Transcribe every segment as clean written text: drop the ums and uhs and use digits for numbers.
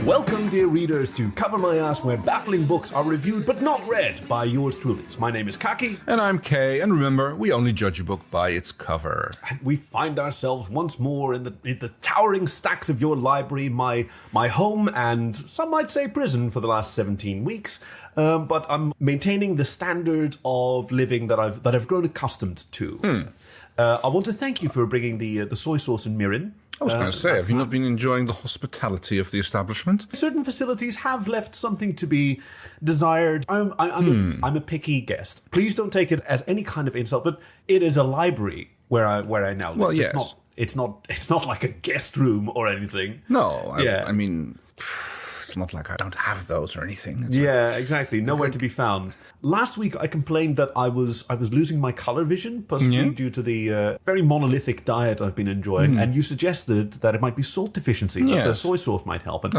Welcome, dear readers, to Cover My Ass, where baffling books are reviewed but not read by yours truly. My name is Khaki. And I'm Kay, and remember, we only judge a book by its cover. And we find ourselves once more in the towering stacks of your library, my home, and some might say prison for the last 17 weeks. But I'm maintaining the standards of living that I've grown accustomed to. I want to thank you for bringing the soy sauce and mirin. I was going to say, have you not been enjoying the hospitality of the establishment? Certain facilities have left something to be desired. I'm a picky guest. Please don't take it as any kind of insult, but it is a library where I now live. Well, yes. It's not like a guest room or anything. No, I mean, it's not like I don't have those or anything. Exactly. Nowhere to be found. Last week, I complained that I was losing my color vision, possibly due to the very monolithic diet I've been enjoying, and you suggested that it might be salt deficiency, that the soy sauce might help. And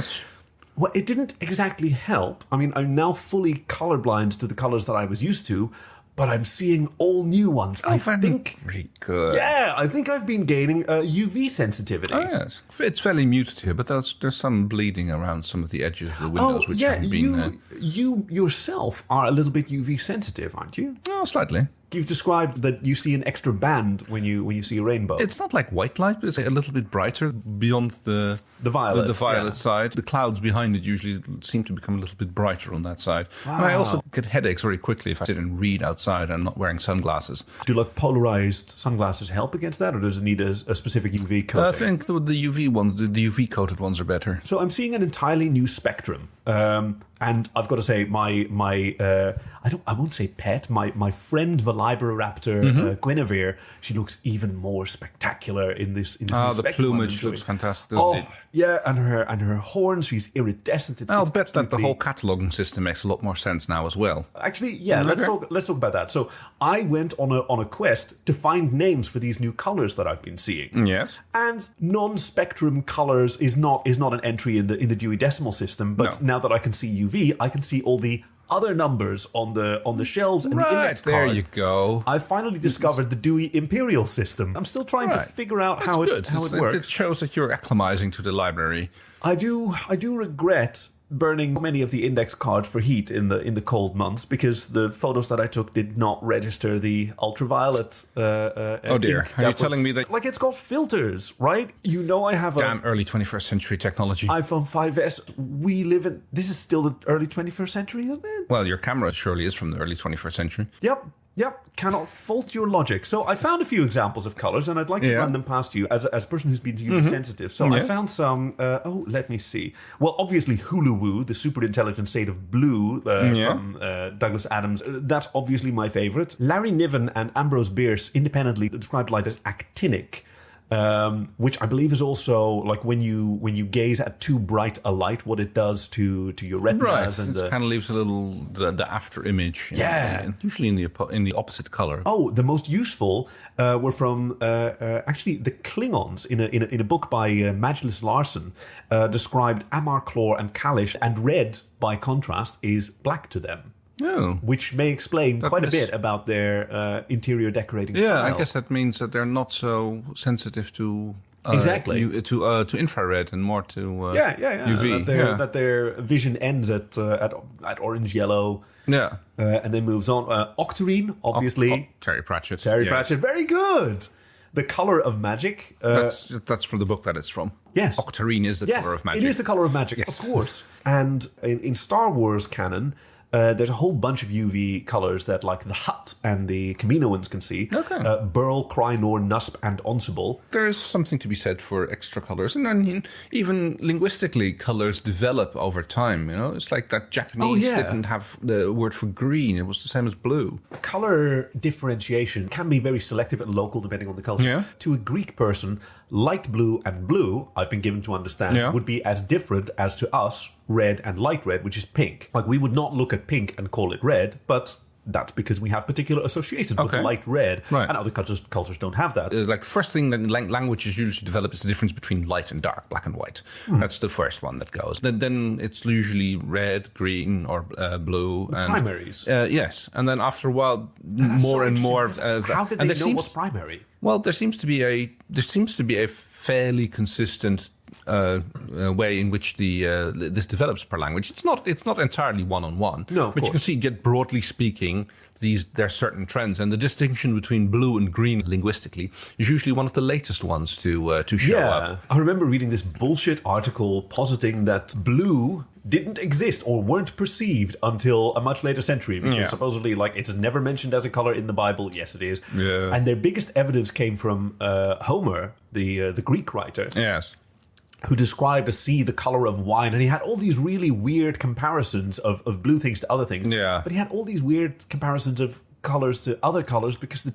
well, it didn't exactly help. I mean, I'm now fully colorblind to the colors that I was used to, but I'm seeing all new ones. I think really good. Yeah, I think I've been gaining UV sensitivity. Oh yes, it's fairly muted here, but there's some bleeding around some of the edges of the windows, which haven't been. You yourself are a little bit UV sensitive, aren't you? Oh, slightly. You've described that you see an extra band when you see a rainbow. It's not like white light, but it's a little bit brighter beyond the violet side. The clouds behind it usually seem to become a little bit brighter on that side. Wow. And I also get headaches very quickly if I sit and read outside and I'm not wearing sunglasses. Do like polarized sunglasses help against that, or does it need a specific UV coating? I think the UV ones, the UV coated ones are better. So I'm seeing an entirely new spectrum. And I've got to say, I won't say pet, my friend Velociraptor Guinevere, she looks even more spectacular in this. The plumage looks fantastic. Oh, yeah, and her horns, she's iridescent. I'll bet that the whole cataloging system makes a lot more sense now as well. Actually, yeah, let's talk about that. So I went on a quest to find names for these new colors that I've been seeing. Yes, and non-spectrum colors is not an entry in the Dewey Decimal System, but now that I can see UV, I can see all the other numbers on the shelves and the index card. There you go. I finally discovered the Dewey Imperial System. I'm still trying to figure out how it works. It shows that you're acclimatizing to the library. I do regret burning many of the index cards for heat in the cold months because the photos that I took did not register the ultraviolet. Oh dear! Are you telling me that? Like, it's got filters, right? You know, I have damn early 21st century technology. iPhone 5S. We live in. This is still the early 21st century, isn't it? Well, your camera surely is from the early 21st century. Yep, cannot fault your logic. So I found a few examples of colors, and I'd like to run them past you as a person who's been UV sensitive. So I found some. Let me see. Well, obviously hooloovoo, the super intelligent shade of blue from Douglas Adams. That's obviously my favorite. Larry Niven and Ambrose Bierce independently described light as actinic. Which I believe is also like when you gaze at too bright a light, what it does to your retinas, and it kind of leaves a little the after image. Usually in the opposite color. Oh, the most useful were from actually the Klingons in a book by Magnus Larsson described Amarchlor and Kalish, and red by contrast is black to them. Oh. Which may explain quite a bit about their interior decorating style. Yeah, I guess that means that they're not so sensitive to to infrared and more to UV. That their vision ends at orange yellow. Yeah, and then moves on. Octarine, obviously. Terry Pratchett. Pratchett, very good. The Color of Magic. That's from the book that it's from. Yes. Octarine is the color of magic. It is the color of magic, of course. And in Star Wars canon, there's a whole bunch of UV colors that, like, the Hutt and the Kaminoans can see. Okay. Burl, Krynor, Nusp, and Onsible. There is something to be said for extra colors. And I mean, even linguistically, colors develop over time, you know? It's like that Japanese didn't have the word for green. It was the same as blue. Color differentiation can be very selective and local depending on the culture. Yeah. To a Greek person, light blue and blue, I've been given to understand, would be as different as to us, red and light red, which is pink. Like, we would not look at pink and call it red, but that's because we have particular associations with light red, and other cultures don't have that. Like the first thing that languages usually develop is the difference between light and dark, black and white. That's the first one that goes. Then it's usually red, green, or blue. And primaries. Yes, and then after a while, more and more. How did they know what's primary? Well, there seems to be a fairly consistent way in which this develops per language. It's not entirely one-on-one. No, but you can see, broadly speaking, there are certain trends, and the distinction between blue and green linguistically is usually one of the latest ones to show up. I remember reading this bullshit article positing that blue didn't exist or weren't perceived until a much later century, because supposedly, like, it's never mentioned as a color in the Bible. Yes, it is. Yeah. And their biggest evidence came from Homer, the Greek writer. Yes. Who described the sea the color of wine, and he had all these really weird comparisons of blue things to other things. Yeah. But he had all these weird comparisons of colors to other colors because the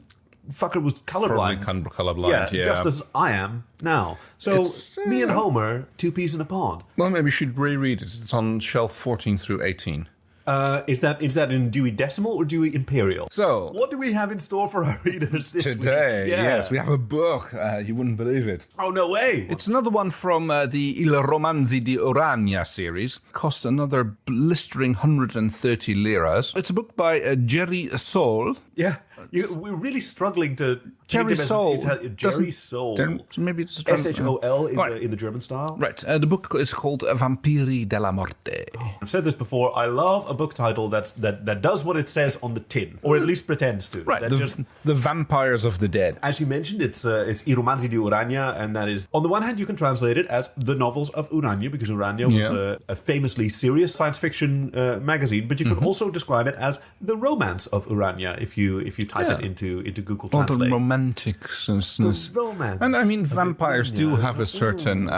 fucker was colorblind. Probably colorblind, yeah. Just as I am now. So me and Homer, two peas in a pond. Well, maybe we should reread it. It's on shelf 14 through 18. Is that in Dewey Decimal or Dewey Imperial? So, what do we have in store for our readers this today? week? Yes, we have a book. You wouldn't believe it. Oh, no way! It's another one from the Il Romanzi di Urania series. Cost another blistering 130 liras. It's a book by Jerry Sohl. Yeah. We're really struggling to... Jerry Sohl. Jerry Sohl. Maybe it's... S-H-O-L in the German style. Right. The book is called Vampiri della Morte. I've said this before. I love a book title that does what it says on the tin, or at least pretends to. Right. The Vampires of the Dead. As you mentioned, it's I Romanzi di Urania, and that is, on the one hand, you can translate it as the novels of Urania, because Urania was a famously serious science fiction magazine, but you can also describe it as the romance of Urania if you type it into Google Translate. Or the romanticness. The romance. And I mean, vampires do have a certain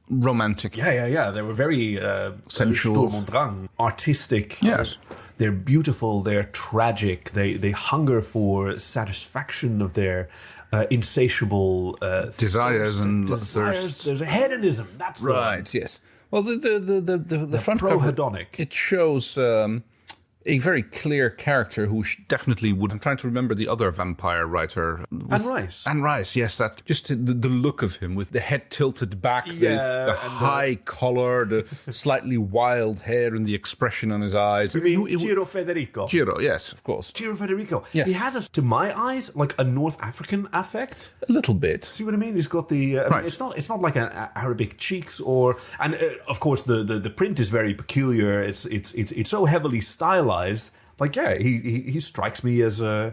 romantic... Yeah. They were very sensual, Sturm und Drang, artistic. Yes. They're beautiful, they're tragic, they hunger for satisfaction of their insatiable desires and thirsts. There's a hedonism, that's right, the one. Yes. Well, the front cover, it shows... a very clear character who definitely would... I'm trying to remember the other vampire writer. Anne Rice, yes. That just the look of him with the head tilted back, the high collar, the slightly wild hair and the expression on his eyes. You mean Cheeto Federico? Cheeto, yes, of course. Cheeto Federico. Yes. He has, to my eyes, like a North African affect. A little bit. See what I mean? He's got the... right. It's not like an Arabic cheeks or... And, of course, the print is very peculiar. It's so heavily stylized. Like, he strikes me as a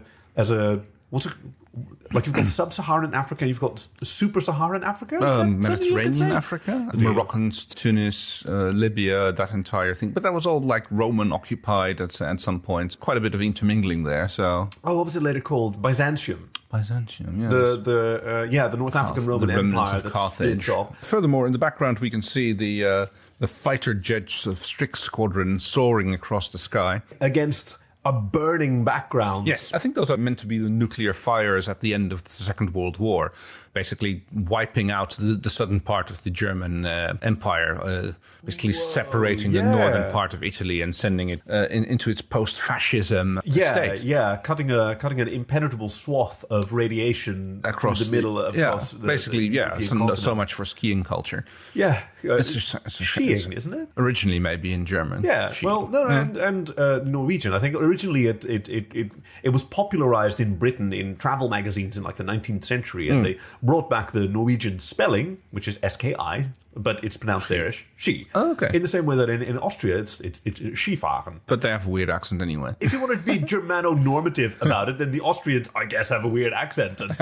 like, you've got sub-Saharan Africa, you've got Super-Saharan Africa? Mediterranean Africa, Moroccans, Tunis, Libya, that entire thing. But that was all like Roman occupied at some point. Quite a bit of intermingling there. So, what was it later called? Byzantium. Byzantium, yes. The North African Roman Empire of Carthage. Furthermore, in the background, we can see the fighter jets of Strix Squadron soaring across the sky against a burning background. Yes, I think those are meant to be the nuclear fires at the end of the Second World War, basically wiping out the southern part of the German Empire, basically separating the northern part of Italy and sending it into its post-fascism state. Yeah, cutting an impenetrable swath of radiation across the middle of so much for skiing culture. Yeah, it's skiing, isn't it? Originally, maybe in German. Yeah, and Norwegian. I think originally it was popularized in Britain in travel magazines in like the 19th century, and they brought back the Norwegian spelling, which is SKI, but it's pronounced there as ski. Oh, okay. In the same way that in Austria it's Skifahren. But they have a weird accent anyway. If you want to be Germano-normative about it, then the Austrians, I guess, have a weird accent. And,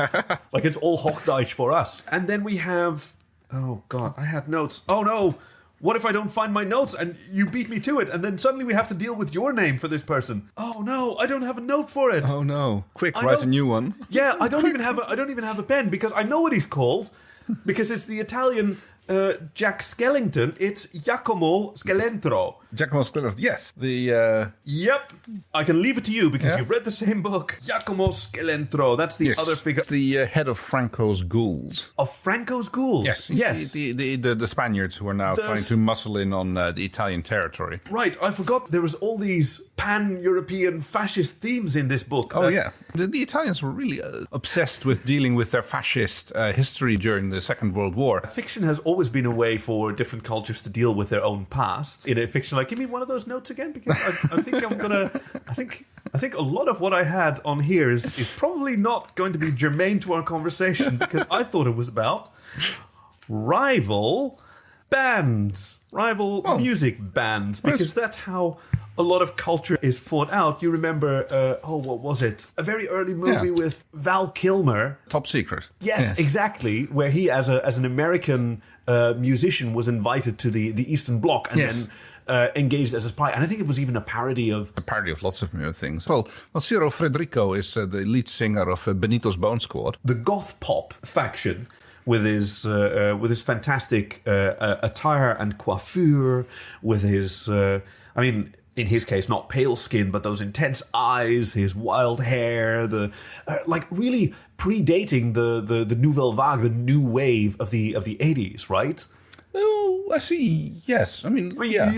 like, it's all Hochdeutsch for us. And then we have... Oh, God, I had notes. Oh, no. What if I don't find my notes and you beat me to it, and then suddenly we have to deal with your name for this person? Oh no, I don't have a note for it. Oh no! Quick, write a new one. Yeah, I don't even have a pen because I know what he's called, because it's the Italian Jack Skellington. It's Giacomo Skellentro. Giacomo Skellington, yes. The Yep. I can leave it to you because you've read the same book. Giacomo Skellington. That's the other figure. The head of Franco's ghouls. Of Franco's ghouls? Yes. The Spaniards who are now trying to muscle in on the Italian territory. Right, I forgot there was all these pan-European fascist themes in this book. Oh, yeah. The Italians were really obsessed with dealing with their fascist history during the Second World War. Fiction has always been a way for different cultures to deal with their own past. In a fiction, like, give me one of those notes again, because I think I'm gonna... I think a lot of what I had on here is probably not going to be germane to our conversation, because I thought it was about rival bands, music bands, because that's how a lot of culture is fought out. You remember, what was it? A very early movie with Val Kilmer. Top Secret. Yes, exactly, where he, as an American musician, was invited to the Eastern Bloc and then engaged as a spy. And I think it was even a parody of lots of things. Well, Cheeto Federico is the lead singer of Benito's Bone Squad. The goth pop faction. With his fantastic attire and coiffure, with his, in his case, not pale skin, but those intense eyes, his wild hair, really predating the Nouvelle Vague, the new wave of the 80s, right? Oh, I see. Yes, you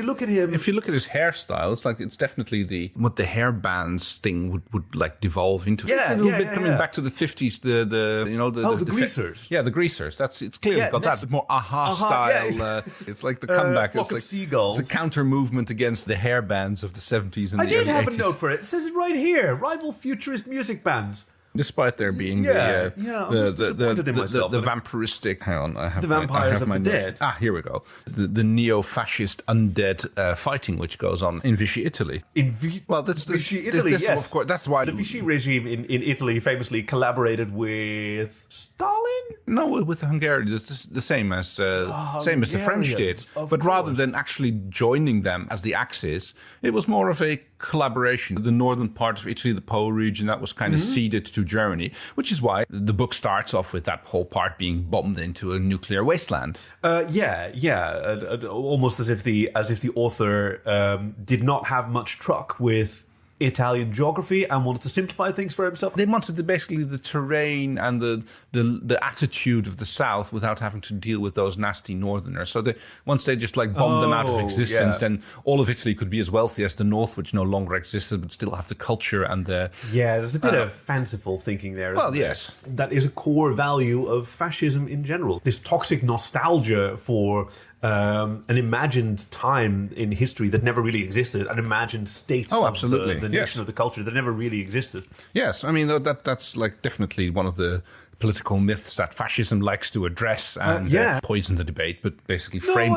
look at him. If you look at his hairstyle, it's definitely what the hair bands thing would like devolve into. It's a little bit coming back to the 50s. The greasers. The greasers. It's clearly got that more style. Yeah. It's like the comeback. Flock of seagulls. It's a counter movement against the hair bands of the 70s and the early 80s. I did have a note for it. It says it right here: rival futurist music bands. Despite there being I was disappointed in myself. The vampiristic... Hang on, I have the vampires of the dead. Here we go. The neo-fascist undead fighting which goes on in Vichy Italy. That's Vichy Italy, yes. Of course, that's why... The Vichy regime in Italy famously collaborated with Stalin? No, with the Hungarians. It's the same as the French did. But rather than actually joining them as the Axis, it was more of a collaboration. The northern part of Italy, the Po region, that was kind of ceded to Germany, which is why the book starts off with that whole part being bombed into a nuclear wasteland. Almost as if the author did not have much truck with Italian geography and wanted to simplify things for himself. They wanted basically the terrain and the attitude of the South without having to deal with those nasty Northerners. So once they just bombed them out of existence, then all of Italy could be as wealthy as the North, which no longer existed, but still have the culture and the... Yeah, there's a bit of fanciful thinking there. Well, yes. That is a core value of fascism in general. This toxic nostalgia for... an imagined time in history that never really existed, an imagined state of the nation of the culture that never really existed. Yes, that's definitely one of the political myths that fascism likes to address and poison the debate, but basically frame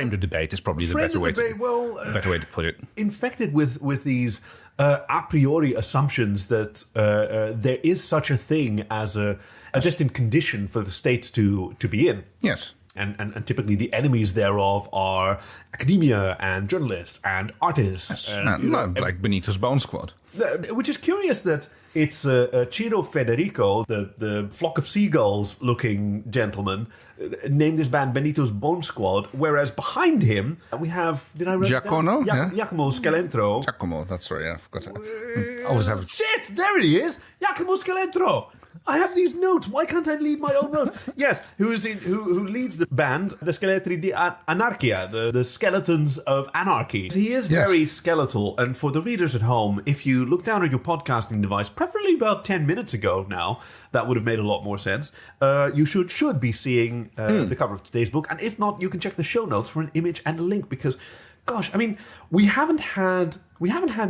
the debate is probably the better way to put it. Infected with these a priori assumptions that there is such a thing as a destined condition for the state to be in. Yes. And typically the enemies thereof are academia and journalists and artists. Like Benito's Bone Squad. Which is curious that it's Cheeto Federico, the flock of seagulls looking gentleman, named this band Benito's Bone Squad, whereas behind him we have... Did I write Giacomo? Giacomo Skellington. Giacomo, that's right, I forgot. I always have... Shit, there he is! Giacomo Skellington! I have these notes. Why can't I lead my own notes? Yes, who leads the band, the Scheletri di Anarchia, the skeletons of anarchy. He is very skeletal, and for the readers at home, if you look down at your podcasting device, preferably about 10 minutes ago now, that would have made a lot more sense. You should be seeing the cover of today's book, and if not, you can check the show notes for an image and a link, because, gosh, we haven't had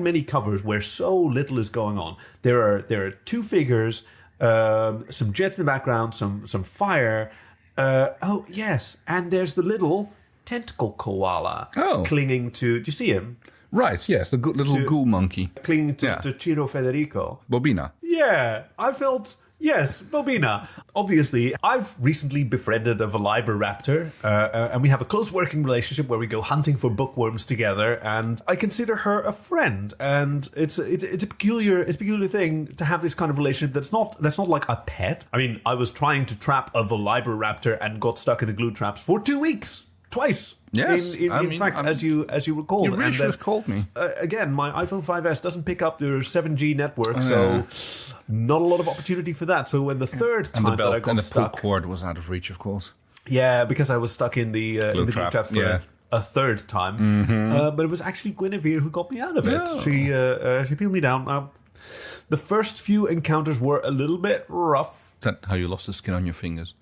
many covers where so little is going on. There are two figures. Some jets in the background, some fire. And there's the little tentacle koala clinging to... Do you see him? Right, yes, the little ghoul-monkey. Clinging to Cheeto Federico. Bobina. Yeah, I felt... Yes, Bobina. Obviously, I've recently befriended a Velociraptor, and we have a close working relationship where we go hunting for bookworms together, and I consider her a friend. And it's a peculiar thing to have this kind of relationship that's not like a pet. I was trying to trap a Velociraptor and got stuck in the glue traps for 2 weeks. Twice. Yes, in fact, as you recalled, you really should have called me. Again, my iPhone 5S doesn't pick up their 7G network, so not a lot of opportunity for that. So when the third time that I got stuck, and the pull cord was out of reach, of course. Yeah, because I was stuck in the glue trap for a third time. But it was actually Guinevere who got me out of it. She peeled me down. The first few encounters were a little bit rough. Is that how you lost the skin on your fingers?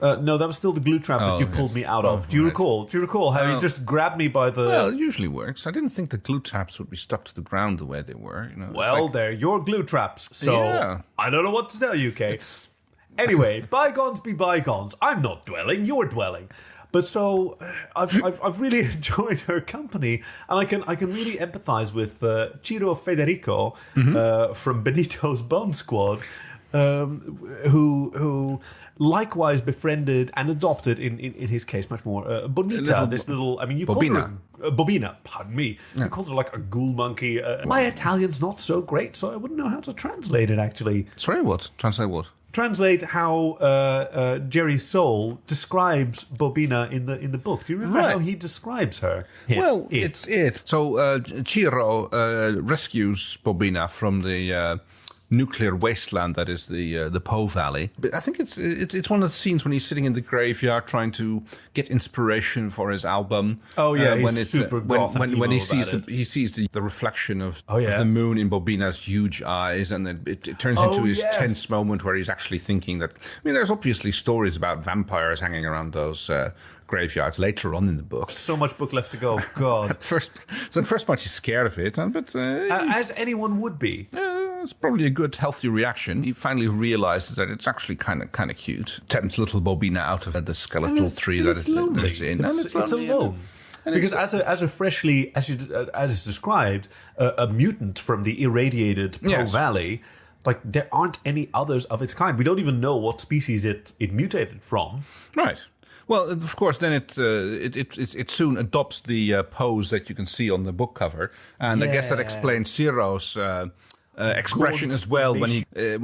No, that was still the glue trap that you pulled me out of. Do you recall how you just grabbed me by the... Well, it usually works. I didn't think the glue traps would be stuck to the ground the way they were. You know, well, they're your glue traps. So I don't know what to tell you, Kate. Anyway, bygones be bygones. I'm not dwelling, you're dwelling. But so I've really enjoyed her company, and I can really empathize with Cheeto Federico from Benito's Bone Squad, who likewise befriended and adopted in his case much more Bonita, this little, I mean, you called her Bobina, pardon me. You called her like a ghoul-monkey. My Italian's not so great, so I wouldn't know how to translate it actually. Sorry, what? Translate what? Translate how Jerry Sohl describes Bobina in the book. Do you remember how he describes her? It's it. So Ciro rescues Bobina from the nuclear wasteland that is the Po Valley. But I think it's one of the scenes when he's sitting in the graveyard trying to get inspiration for his album. Oh yeah, when it's super goth when he sees the reflection of the moon in Bobina's huge eyes, and then it turns into his tense moment where he's actually thinking that. I mean, there's obviously stories about vampires hanging around those graveyards later on in the book. So much book left to go. God. At first part he's scared of it, but as anyone would be. It's probably a good, healthy reaction. He finally realizes that it's actually kind of cute. Tempts little Bobina out of the skeletal tree that it's in. It's alone. Because as a freshly, as is described, a mutant from the irradiated Po Valley, like there aren't any others of its kind. We don't even know what species it mutated from. Right. Well, of course, then it soon adopts the pose that you can see on the book cover, and I guess that explains Ciro's expression as well when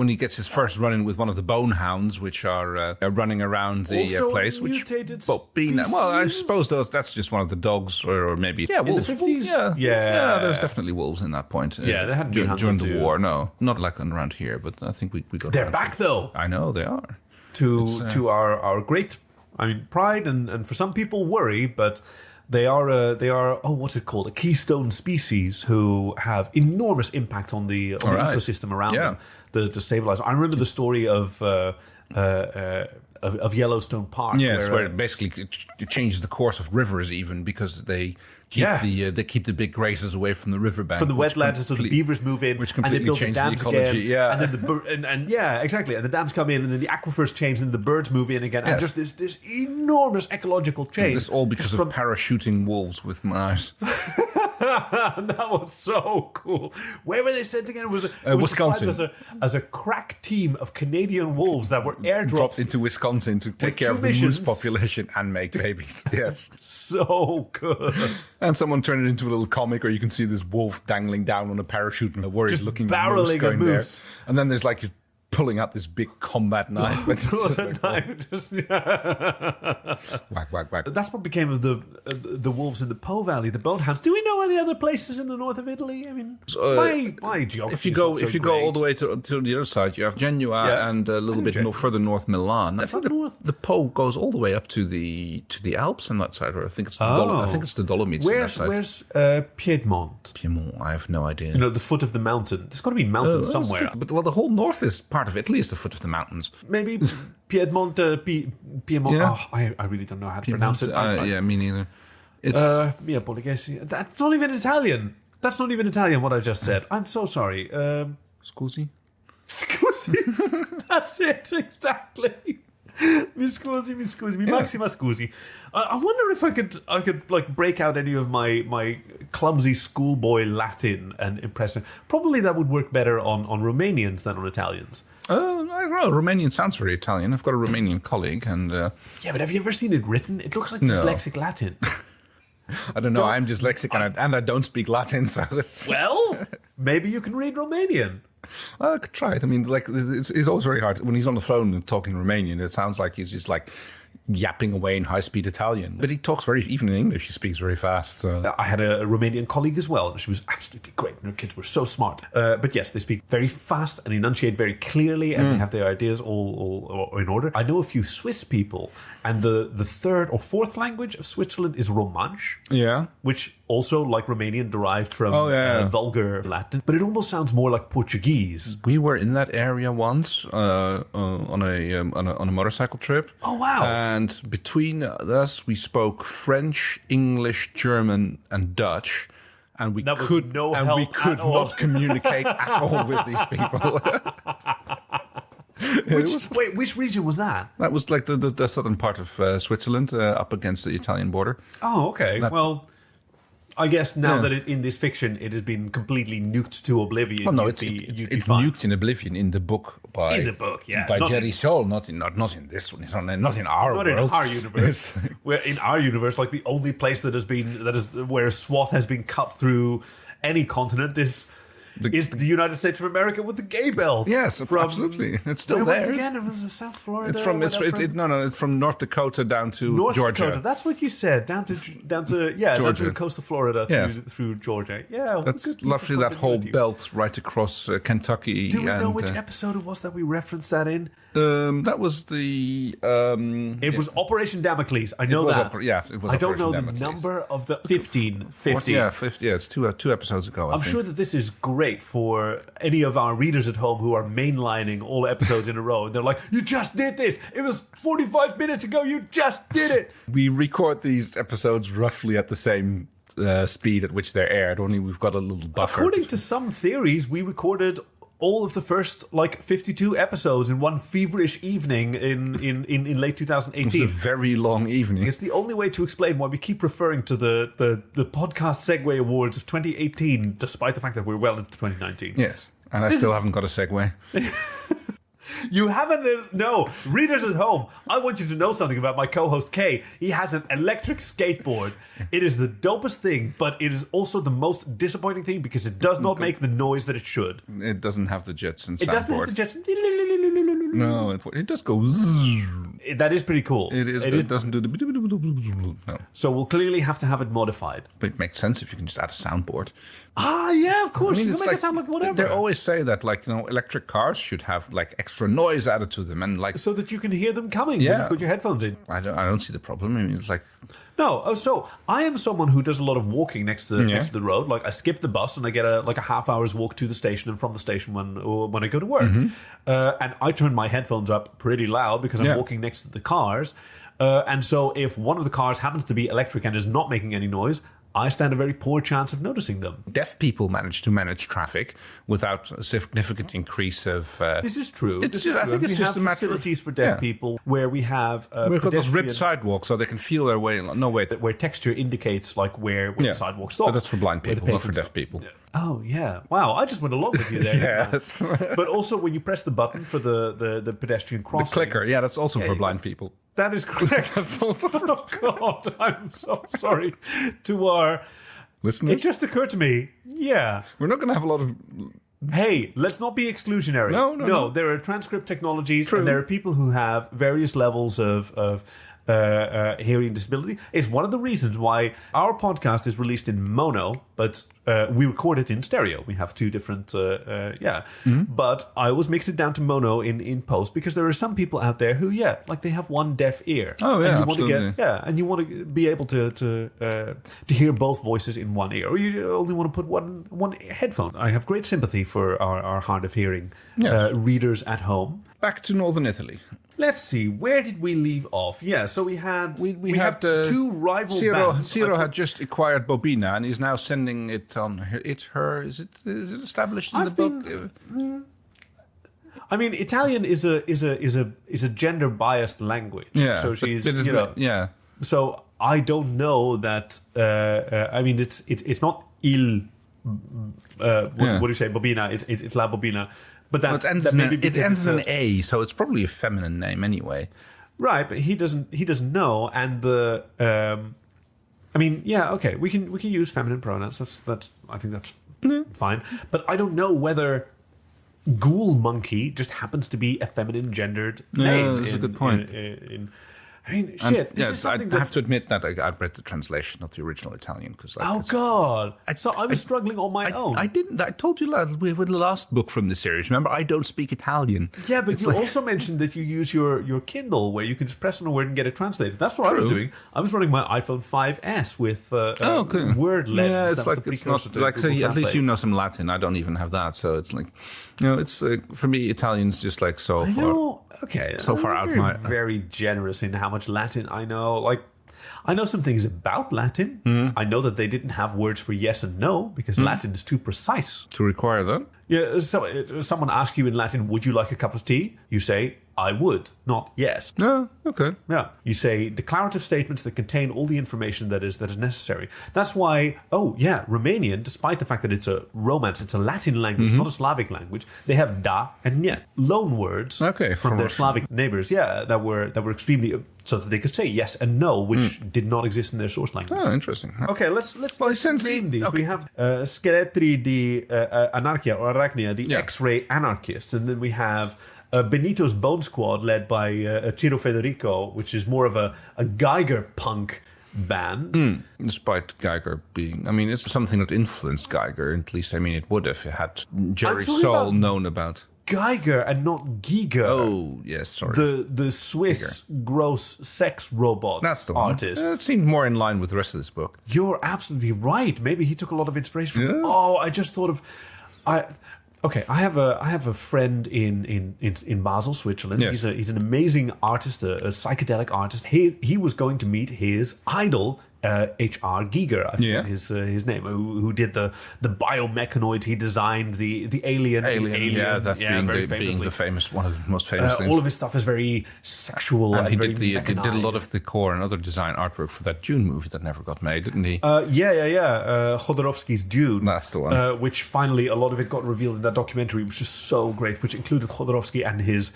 he gets his first run-in with one of the bone hounds, which are running around the place. Which Bobina, well, I suppose that's just one of the dogs, or maybe wolves. In the 50s? Yeah, there's definitely wolves in that point. They hadn't been during the war. No, not like around here, but I think we got. They're back though. I know they are. To our great, I mean, pride and for some people worry, but. They are what's it called? A keystone species who have enormous impact on the ecosystem around them. To stabilize. I remember the story of Yellowstone Park. Yes, where it basically it changes the course of rivers even because they keep the big grazers away from the riverbank. From the wetlands, so the beavers move in, which completely changes the ecology. Again, and then exactly. And the dams come in, and then the aquifers change, and the birds move in again, and just this enormous ecological change. And this all because of parachuting wolves with knives. That was so cool. Where were they sent again? It was Wisconsin. As a crack team of Canadian wolves that were airdropped into Wisconsin to take care of the moose population and make babies. Yes, so good. And someone turned it into a little comic, or you can see this wolf dangling down on a parachute and a worried looking moose going there. And then there's like pulling out this big combat knife. Whack, whack, whack. That's what became of the wolves in the Po Valley, the bonehounds. Do we know any other places in the north of Italy? I mean, my geography. If you go all the way to the other side, you have Genoa and a little bit further north, Milan. I think the Po goes all the way up to the Alps on that side, or I think it's the Dolomites. Where's Piedmont? Piedmont, I have no idea. You know, the foot of the mountain. There's got to be mountains somewhere. But the whole north is part of Italy is the foot of the mountains. Maybe Piedmont. Piedmont. Yeah. Oh, I really don't know how to pronounce it. Me neither. It's that's not even Italian. That's not even Italian. What I just said. I'm so sorry. Scusi. That's it exactly. Mi scusi, maxima scusi. I wonder if I could like break out any of my clumsy schoolboy Latin and impress them. Probably that would work better on Romanians than on Italians. I don't know. Romanian sounds very Italian. I've got a Romanian colleague, and but have you ever seen it written? It looks like dyslexic Latin. I don't know. I'm dyslexic and I don't speak Latin, so it's... Well, maybe you can read Romanian. I could try it. I mean, like, it's always very hard. When he's on the phone and talking Romanian, it sounds like he's just like yapping away in high-speed Italian. But he talks even in English, he speaks very fast. So. I had a Romanian colleague as well, and she was absolutely great, and her kids were so smart. But yes, they speak very fast and enunciate very clearly, and they have their ideas all in order. I know a few Swiss people, and the third or fourth language of Switzerland is Romansh. Yeah. Which also, like Romanian, derived from vulgar Latin, but it almost sounds more like Portuguese. We were in that area once on a motorcycle trip. Oh, wow. And between us, we spoke French, English, German, and Dutch. And we could not communicate at all with these people. Which region was that? That was like the southern part of Switzerland, up against the Italian border. Oh, okay. I guess now that in this fiction it has been completely nuked to oblivion. Well, no, it's nuked in oblivion in the book by Jerry Sohl, not in this one. It's not in our world. Not in our universe. Where in our universe, like the only place that is where a swath has been cut through any continent is the United States of America with the gay belt. Yes, absolutely. It's still there. Again, it was South Florida. It's from North Dakota down to North Georgia. Dakota, that's what you said. Down to Georgia. Down to the coast of Florida through Georgia. Yeah, that's lovely. That whole belt right across Kentucky. Do we know which episode it was that we referenced that in? That was the. It was Operation Damocles. I know that. It was. I don't know Damocles. the number of the 15. 50. Yeah, 50. Yeah, it's two episodes ago. I'm sure that this is great for any of our readers at home who are mainlining all episodes in a row, and they're like, "You just did this! It was 45 minutes ago. You just did it!" We record these episodes roughly at the same speed at which they're aired. Only we've got a little buffer. According to some theories, we recorded all of the first 52 episodes in one feverish evening in late 2018. It's a very long evening. It's the only way to explain why we keep referring to the podcast Segway Awards of 2018, despite the fact that we're well into 2019. Yes, and I still haven't got a Segway. You haven't? No. Readers at home, I want you to know something about my co-host Kay. He has an electric skateboard. It is the dopest thing, but it is also the most disappointing thing because it does not make the noise that it should. It doesn't have the Jetson soundboard. It doesn't have the Jetson. No, it does go. That is pretty cool. It doesn't do the. No. So we'll clearly have to have it modified. But it makes sense if you can just add a soundboard. Ah, yeah, of course. You can make it sound like whatever. They always say that, electric cars should have extra noise added to them, and so that you can hear them coming when you put your headphones in. I don't see the problem. I mean, it's like. No, so I am someone who does a lot of walking next to the road. Like I skip the bus and I get a half hour's walk to the station and from the station when I go to work. Mm-hmm. And I turn my headphones up pretty loud because I'm walking next to the cars. And so if one of the cars happens to be electric and is not making any noise, I stand a very poor chance of noticing them. Deaf people manage to manage traffic without a significant increase of... This is true. I think it's just a matter facilities for deaf people where we have... We've got those ribbed sidewalks so they can feel their way... Where texture indicates where the sidewalk stops. But that's for blind people, not for deaf people. Oh, yeah. Wow, I just went along with you there. Yes. But also when you press the button for the pedestrian crossing... The clicker, that's also for blind people. That is correct. That's also oh, God, I'm so sorry to our listeners. It just occurred to me, we're not going to have a lot of... Hey, let's not be exclusionary. No. There are transcript technologies, True. And there are people who have various levels of hearing disability. It's one of the reasons why our podcast is released in mono, but we record it in stereo. We have two different, But I always mix it down to mono in post because there are some people out there who, they have one deaf ear. Oh yeah, and you absolutely. and you want to be able to hear both voices in one ear, or you only want to put one headphone. I have great sympathy for our hard of hearing readers at home. Back to Northern Italy. Let's see, where did we leave off? Yeah, so we had we have two rival bands. Ciro had just acquired Bobina and is now sending it on. It's her. Is it established in the book? I mean, Italian is a gender biased language. Yeah, so she's So I don't know that. I mean, it's not il. What do you say, Bobina? It's la Bobina. But it ends in an A, so it's probably a feminine name anyway. Right, but he doesn't know, and the we can use feminine pronouns. That's I think that's fine. But I don't know whether ghoul-monkey just happens to be a feminine gendered name. That's a good point. I mean, shit. I have to admit that I read the translation of the original Italian. God. So I was struggling on my own. I didn't. I told you with the last book from the series. Remember, I don't speak Italian. Yeah, but you also mentioned that you use your Kindle where you can just press on a word and get it translated. That's what I was doing. I was running my iPhone 5S with word-led. Yeah, it's not like, so at least you know some Latin. I don't even have that. So it's like, it's for me, Italian's just like so far. Okay. So far out my... Very generous in how much Latin I know. Like, I know some things about Latin. I know that they didn't have words for yes and no because Latin is too precise. To require that? Yeah, so someone asks you in Latin, would you like a cup of tea? You say, I would, not yes. Oh, okay. Yeah. You say declarative statements that contain all the information that is necessary. That's why, Romanian, despite the fact that it's a Romance, it's a Latin language, not a Slavic language, they have da and niet, loan words from their Slavic neighbors, that were extremely, so that they could say yes and no, which did not exist in their source language. Oh, interesting. Okay, let's name these. Okay. We have Scheletri di Anarchia or Arachnia, the X-ray Anarchists, and then we have Benito's Bone Squad, led by Cheeto Federico, which is more of a Geiger-punk band. Despite Geiger being... I mean, it's something that influenced Geiger, at least, I mean, it would have had Jerry Sohl known about... Geiger and not Giger. Oh, yes, sorry. The Swiss gross sex robot That's the artist. It seemed more in line with the rest of this book. You're absolutely right. Maybe he took a lot of inspiration from... Oh, I just thought of... I have a friend in Basel, Switzerland. Yes. He's an amazing artist, a psychedelic artist. He was going to meet his idol, H.R. Giger, I forget his name, who did the biomechanoids. He designed the Alien. That's being the famous, one of the most famous things. All of his stuff is very sexual and he very did a lot of decor and other design artwork for that Dune movie that never got made, didn't he? Jodorowsky's Dune. That's the one. Which finally, a lot of it got revealed in that documentary, which is so great, which included Jodorowsky and his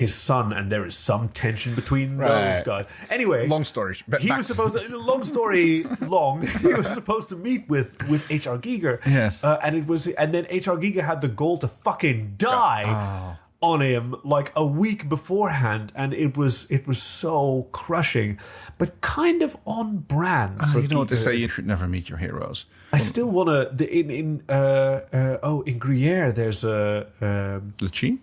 son, and there is some tension between those guys. Anyway, long story. He was supposed to. Long story long. He was supposed to meet with H.R. Giger. Yes, and then H.R. Giger had the goal to fucking die on him like a week beforehand, and it was so crushing, but kind of on brand. You know what they say: you should never meet your heroes. I still want to. In Gruyere, there's a Le cheese.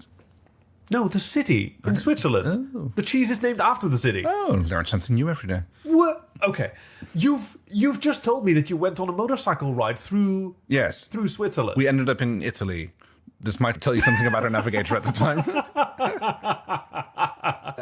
No, the city in Switzerland. Oh. The cheese is named after the city. Oh, learn something new every day. What? Okay, you've just told me that you went on a motorcycle ride through Switzerland. We ended up in Italy. This might tell you something about our navigator at the time.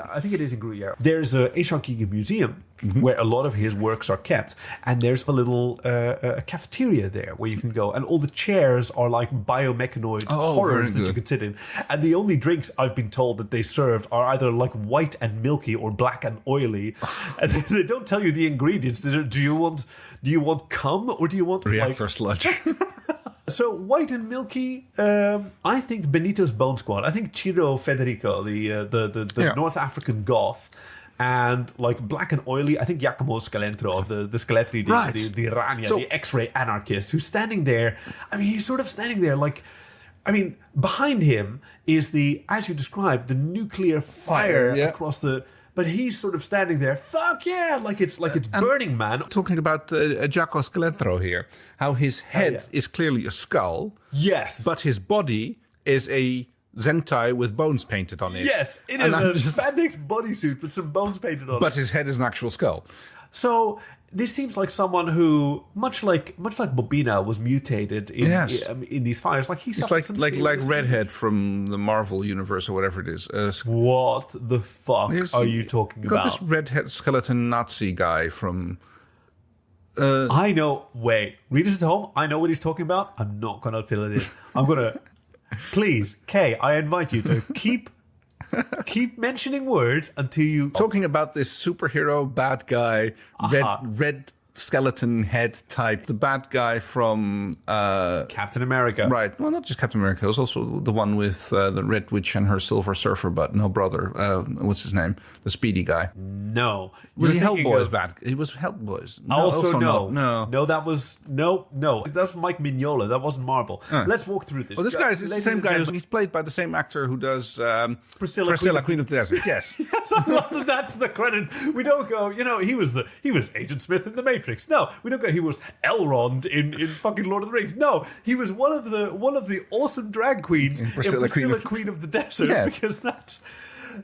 I think it is in Gruyere. There's a H.R. Giger museum where a lot of his works are kept, and there's a little a cafeteria there where you can go, and all the chairs are like biomechanoid horrors that you can sit in, and the only drinks I've been told that they served are either like white and milky or black and oily, and they don't tell you the ingredients. Do you want cum or do you want reactor sludge? So white and milky, I think Benito's Bone Squad. I think Cheeto Federico, the North African goth, and like black and oily. I think Giacomo Scalentro of the Scheletri, the Urania, the X-ray Anarchist, who's standing there. I mean, he's sort of standing there like. I mean, behind him is as you described, the nuclear fire across the. But he's sort of standing there, fuck yeah, like it's Burning Man. Talking about Giacomo Scalentro here, how his head is clearly a skull. Yes. But his body is a Zentai with bones painted on it. Yes, it is a spandex bodysuit with some bones painted on it. But his head is an actual skull. So this seems like someone who, much like Bobina, was mutated in these fires. Like he's like Redhead from the Marvel universe or whatever it is. What the fuck are you talking about? Got this Redhead skeleton Nazi guy from. I know. Wait, readers at home. I know what he's talking about. I'm not gonna fill it in. I'm gonna. Please, Kay, I invite you to keep mentioning words until you... Talking about this superhero bad guy, red skeleton head type, the bad guy from Captain America. Right. Well, not just Captain America. It was also the one with the Red Witch and her Silver Surfer, but no brother. What's his name? The speedy guy. No. Was he Hellboy's bad? He was Hellboy's. No, also no. That was no. That was Mike Mignola. That wasn't Marvel. Let's walk through this. Well, this guy is the same guy. He's played by the same actor who does Priscilla, Queen of the Desert. Yes. Yes, I love that. That's the credit. We don't go. He was Agent Smith in The Matrix. No, we don't go. He was Elrond in fucking Lord of the Rings. No, he was one of the awesome drag queens in Priscilla Queen of the Desert. Yes. Because that's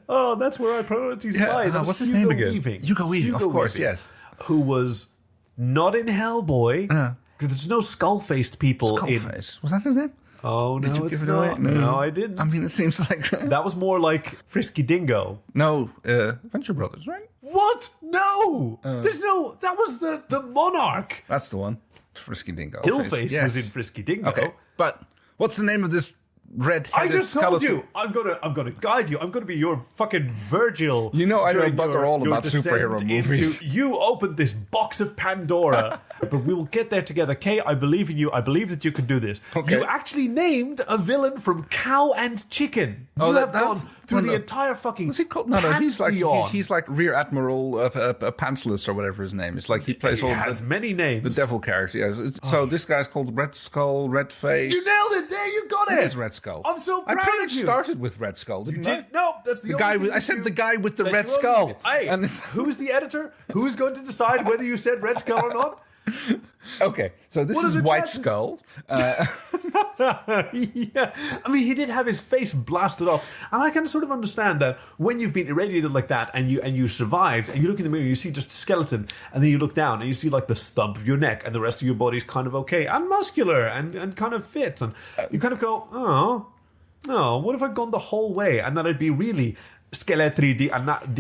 where our priorities lie. What's his name again? Hugo Weaving, of course. Yes. Who was not in Hellboy? Because there's no skull-faced people. Skullface. Was that his name? Oh, no, Did you give it away? No, I didn't. I mean, it seems like... that was more like Frisky Dingo. No, Venture Brothers, right? What? No! There's no... That was the Monarch. That's the one. Frisky Dingo. Killface was in Frisky Dingo. Okay, but what's the name of this red-headed I just told you. I'm gonna guide you. I'm gonna be your fucking Virgil. I know bugger all about superhero movies. You opened this box of Pandora, but we will get there together. Kay, I believe in you. I believe that you can do this. Okay. You actually named a villain from Cow and Chicken. You have gone through the entire fucking. What's he called? No, he's like Rear Admiral Pantsless or whatever his name is. Like he plays many names. The devil character. Yes. So this guy's called Red Skull, Red Face. You nailed it. There, you got it. It's Red Skull. I'm so proud of you. I pretty much started with Red Skull, didn't I? No, that's the guy. I said the guy with the red skull. Hey, and who's the editor? Who's going to decide whether you said Red Skull or not? Okay, so this is White Skull. Yeah, I mean, he did have his face blasted off, and I can sort of understand that when you've been irradiated like that, and you survived, and you look in the mirror, you see just a skeleton, and then you look down, and you see like the stump of your neck, and the rest of your body's kind of okay and muscular and kind of fit, and you kind of go, oh, what if I'd gone the whole way, and then I'd be really Scheletri di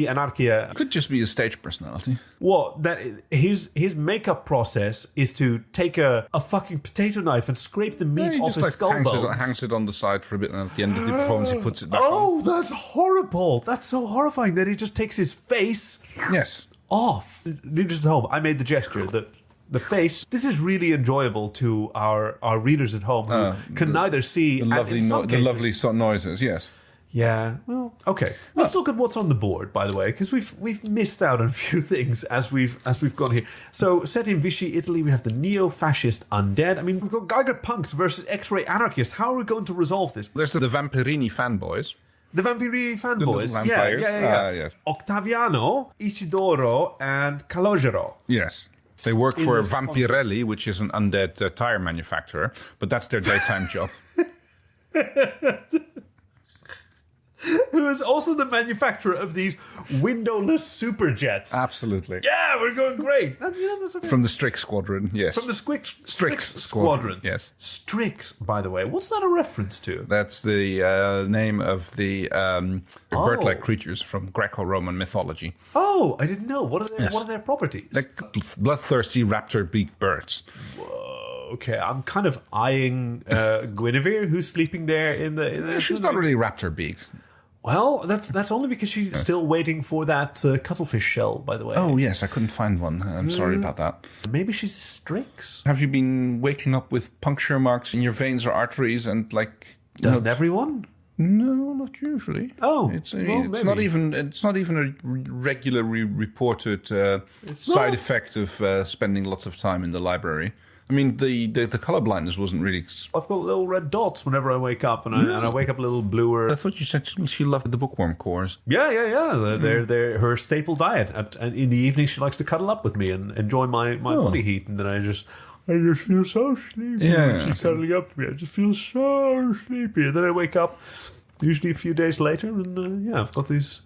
Anarchia. Could just be a stage personality. Well, that his makeup process is to take a fucking potato knife and scrape the meat off his skull bones. Hangs it on the side for a bit, and at the end of the performance, he puts it back on. Oh, that's horrible! That's so horrifying that he just takes his face off. Needless to home, I made the gesture that. The face. This is really enjoyable to our readers at home who can neither see the lovely noises. Yes. Yeah. Well, okay. Let's look at what's on the board, by the way, because we've missed out on a few things as we've gone here. So, set in Vichy, Italy, we have the Neo-Fascist undead. I mean, we've got Geiger-punks versus X-ray anarchists. How are we going to resolve this? There's the Vampirini fanboys. The Vampiri fanboys. Yeah. Yes. Octaviano, Isidoro, and Calogero. Yes. They work for Vampirelli, which is an undead tire manufacturer, but that's their daytime job. Who is also the manufacturer of these windowless superjets. Absolutely. Yeah, we're going great. From the Strix Squadron, yes. From the Strix Squadron. Yes. Strix, by the way. What's that a reference to? That's the name of the bird-like creatures from Greco-Roman mythology. Oh, I didn't know. What are their properties? Like bloodthirsty raptor-beaked birds. Whoa. Okay, I'm kind of eyeing Guinevere, who's sleeping there in the She's not really raptor-beaked. Well, that's only because she's still waiting for that cuttlefish shell, by the way. Oh, yes, I couldn't find one. I'm sorry about that. Maybe she's a Strix? Have you been waking up with puncture marks in your veins or arteries and like... Doesn't everyone? No, not usually. Oh, it's not even a regularly reported side effect of spending lots of time in the library. I mean, the color blindness wasn't really... I've got little red dots whenever I wake up, and I wake up a little bluer. I thought you said she loved the bookworm cores. Yeah. They're her staple diet. And in the evening, she likes to cuddle up with me and enjoy my body heat, and then I just feel so sleepy. Yeah. She's cuddling up to me. I just feel so sleepy. And then I wake up, usually a few days later, and I've got these...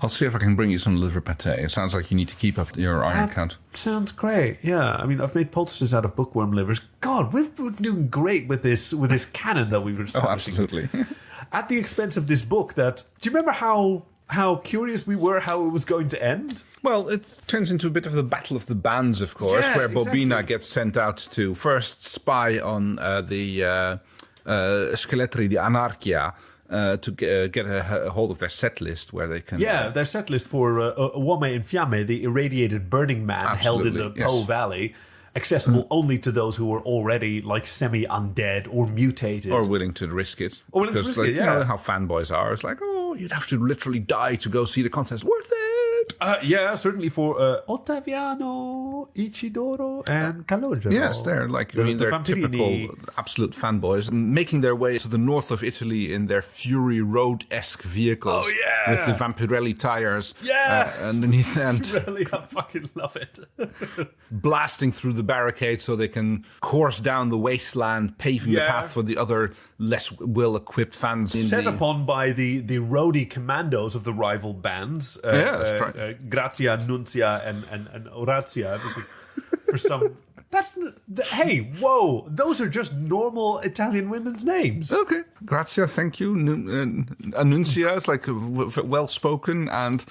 I'll see if I can bring you some liver pate. It sounds like you need to keep up your iron count. Sounds great. Yeah, I mean, I've made poultices out of bookworm livers. God, we're doing great with this canon that we've established. Oh, absolutely. At the expense of this book. Do you remember how curious we were how it was going to end? Well, it turns into a bit of the battle of the bands, of course, where Bobina gets sent out to first spy on the Scheletri di Anarchia. to get a hold of their set list where they can... Yeah, their set list for Uomo in Fiamme, the irradiated burning man held in the Po Valley, accessible only to those who were already like semi-undead or mutated. Or willing to risk it. Or willing to risk it, You know how fanboys are. It's like, oh, you'd have to literally die to go see the contest. Worth it! Yeah, certainly for Ottaviano, Ichidoro, and Calogero. Yes, they're they're typical absolute fanboys, making their way to the north of Italy in their Fury Road-esque vehicles. Oh, yeah! With the Vampirelli tires underneath them. Really, I fucking love it. Blasting through the barricades so they can course down the wasteland, paving the path for the other less well-equipped fans. Set upon by the roadie commandos of the rival bands. That's right. Grazia, Nunzia, and Orazia, because for some... Hey, whoa! Those are just normal Italian women's names. Okay. Grazia, thank you. Annunzia is like well-spoken, and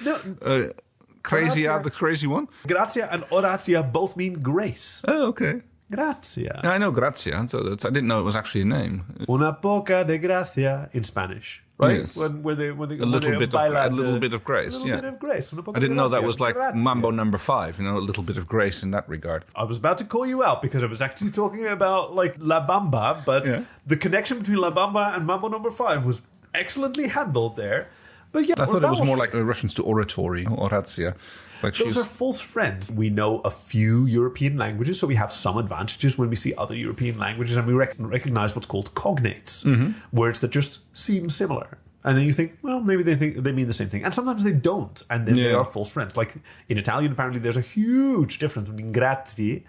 Crazia, the crazy one. Grazia and Orazia both mean grace. Oh, okay. Grazia. I know Grazia, so I didn't know it was actually a name. Una poca de gracia in Spanish. Right? Yes. When they a little bit of grace. A little bit of grace. I didn't know that was like Mambo number 5, a little bit of grace in that regard. I was about to call you out because I was actually talking about like La Bamba, but the connection between La Bamba and Mambo number 5 was excellently handled there. But yeah, I thought it was more like a reference to oratory, Orazia. Like those are false friends. We know a few European languages, so we have some advantages when we see other European languages, and we recognize what's called cognates, words that just seem similar. And then you think, well, maybe they mean the same thing. And sometimes they don't, and then they are false friends. Like in Italian, apparently there's a huge difference between grazie,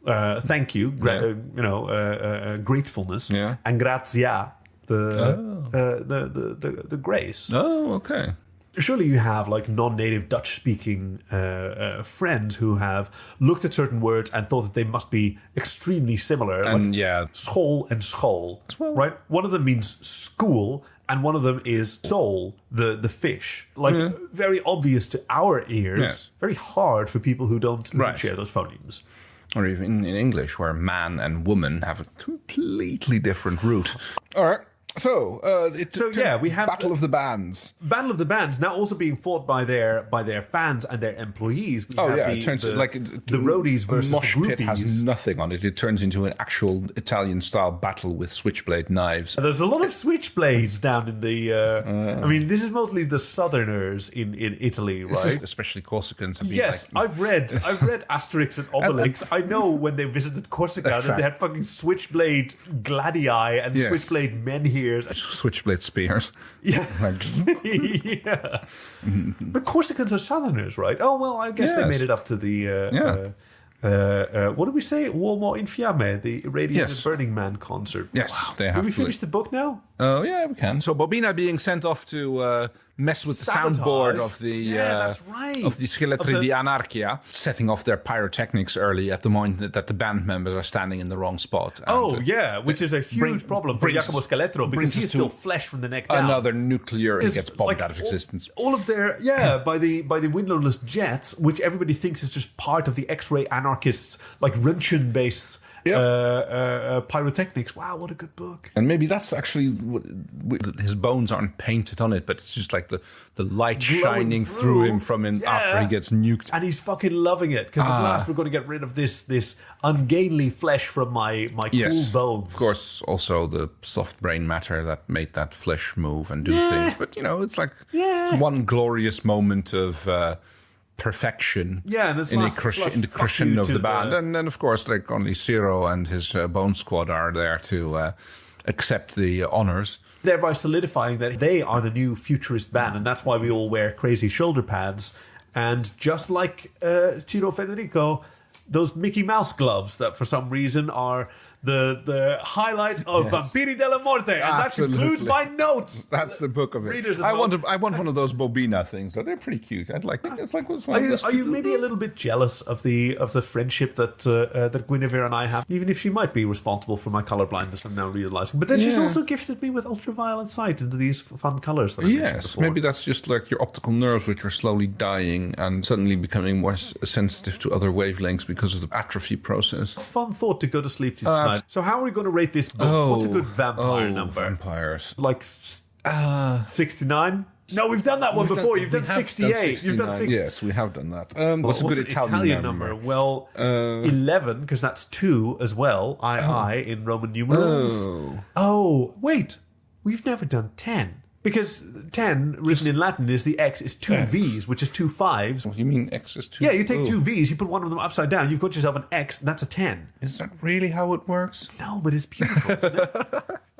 thank you, gratefulness, and grazia, the grace. Oh, okay. Surely you have like non-native Dutch-speaking friends who have looked at certain words and thought that they must be extremely similar. And like Sohl and School, right? One of them means school, and one of them is Sohl, the fish. Like very obvious to our ears, very hard for people who don't share those phonemes. Or even in English, where man and woman have a completely different root. All right. So we have Battle of the Bands. Battle of the Bands now also being fought by their fans and their employees. It turns like the roadies versus mosh the groupies. pit has nothing on it. It turns into an actual Italian-style battle with switchblade knives. There's a lot of switchblades down in the. I mean, this is mostly the Southerners in Italy, right? Especially Corsicans. Have been I've read Asterix and Obelix. I know when they visited Corsica, that they had fucking switchblade gladii and switchblade menhirs. Switchblade spears. Yeah. But Corsicans are Southerners, right? Oh, well, I guess they made it up to the... what did we say? Uomo in Fiamme, the irradiated Burning Man concert. Yes, they have. Did we finish the book now? Oh, yeah, we can. So Bobina being sent off to mess with the soundboard of the of the Scheletri di Anarchia, setting off their pyrotechnics early at the moment that the band members are standing in the wrong spot. And, which is a huge problem for Jacopo Scheletro because he's still flesh from the neck down. Another nuclear and gets bombed out of existence. All of their by the windowless jets, which everybody thinks is just part of the X-ray anarchists, like Röntgen base. Pyrotechnics. Wow, what a good book. And maybe that's actually his bones aren't painted on it, but it's just like the light shining through him from him after he gets nuked. And he's fucking loving it because at last we're going to get rid of this ungainly flesh from my cool bones. Of course, also the soft brain matter that made that flesh move and do things. But, it's like one glorious moment of... perfection and in the crescendo of the band. And then, of course, like only Ciro and his Bone Squad are there to accept the honors. Thereby solidifying that they are the new futurist band, and that's why we all wear crazy shoulder pads. And just like Cheeto Federico, those Mickey Mouse gloves that for some reason are... the highlight of Vampiri della Morte, and that concludes my notes. That's the book of it. I want one of those Bobina things, though. They're pretty cute. I'd like. It's like what's one. Are you maybe a little bit jealous of the friendship that Guinevere and I have? Even if she might be responsible for my color blindness, I'm now realizing. But then she's also gifted me with ultraviolet sight into these fun colors that I mentioned before. Maybe that's just like your optical nerves, which are slowly dying and suddenly becoming more sensitive to other wavelengths because of the atrophy process. Fun thought to go to sleep to tonight. So how are we going to rate this book? What's a good vampire number? Vampires. Like 69? No, we've done that one before. You've done 68. You've done 68. Yes, we have done that. What's a good Italian number? Well, 11, because that's 2 as well. I in Roman numerals. Oh, wait. We've never done 10. Because 10, written in Latin, is the X is 2 V's, which is 2 5s. What do you mean X is 2? Yeah, you take 2 V's, you put one of them upside down, you've got yourself an X, and that's a 10. Is that really how it works? No, but it's beautiful, isn't it?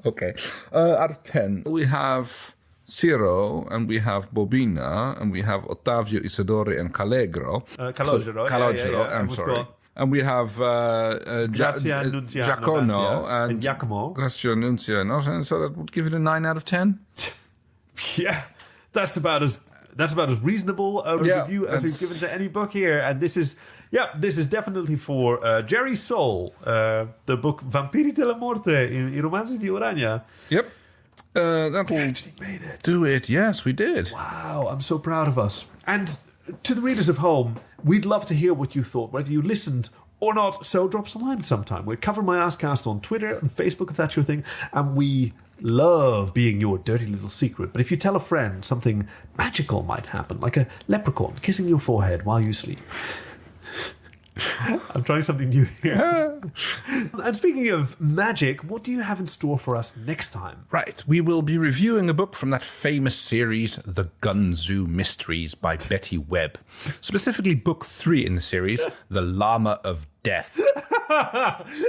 Okay. Out of 10, we have Ciro, and we have Bobina, and we have Ottavio, Isidore, and Calogero. Calogero, I'm sorry. And we have Giacomo and Giacomo. Grazia Nunziano, and so that would give it a 9 out of 10. Yeah, that's about as reasonable a review as we've given to any book here. And this is definitely for Jerry Sohl, the book Vampiri della Morte I romanzi di Urania. Yep. That'll actually made it. Do it. Yes, we did. Wow, I'm so proud of us. And to the readers of home, we'd love to hear what you thought, whether you listened or not. So drop us a line sometime. We're Cover My Asscast on Twitter and Facebook, if that's your thing. And we love being your dirty little secret. But if you tell a friend, something magical might happen, like a leprechaun kissing your forehead while you sleep. I'm trying something new here. And speaking of magic, what do you have in store for us next time? Right, we will be reviewing a book from that famous series, The Gun Zoo Mysteries by Betty Webb. Specifically book 3 in the series, The Llama of Death.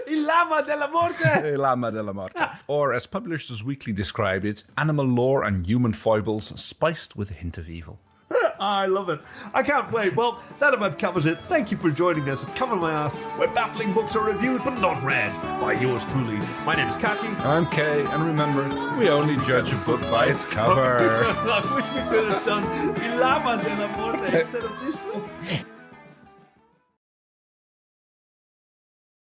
Il Lama della Morte! Il Lama della Morte. Or, as Publishers Weekly described it, animal lore and human foibles spiced with a hint of evil. I love it. I can't wait. Well, that about covers it. Thank you for joining us at Cover My Ass, where baffling books are reviewed but not read by yours truly. My name is Khaki. I'm Kay, and remember, we only judge a book by its cover. I wish we could have done Il Lama della Morte instead of this book.